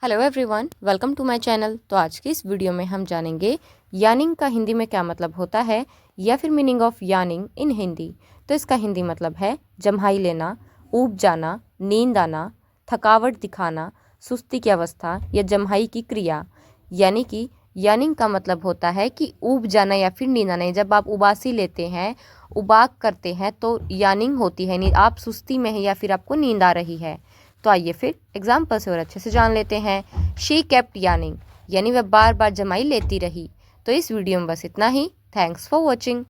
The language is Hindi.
Hello everyone, welcome to my channel. तो आज की इस वीडियो में हम जानेंगे यार्निंग का हिंदी में क्या मतलब होता है या फिर मीनिंग ऑफ यार्निंग इन हिंदी। तो इसका हिंदी मतलब है जम्हाई लेना, ऊब जाना, नींद आना, थकावट दिखाना, सुस्ती की अवस्था या जम्हाई की क्रिया। यानी कि यार्निंग का मतलब होता है कि ऊब जाना या फिर नींद आना। जब आप उबासी लेते हैं, उबाक करते हैं तो यार्निंग होती है, नींद, आप सुस्ती में हैं या फिर आपको नींद आ रही है। तो आइए फिर एग्जाम्पल से और अच्छे से जान लेते हैं। शी केप्ट यार्निंग, यानी वह बार बार जमाई लेती रही। तो इस वीडियो में बस इतना ही। Thanks for watching.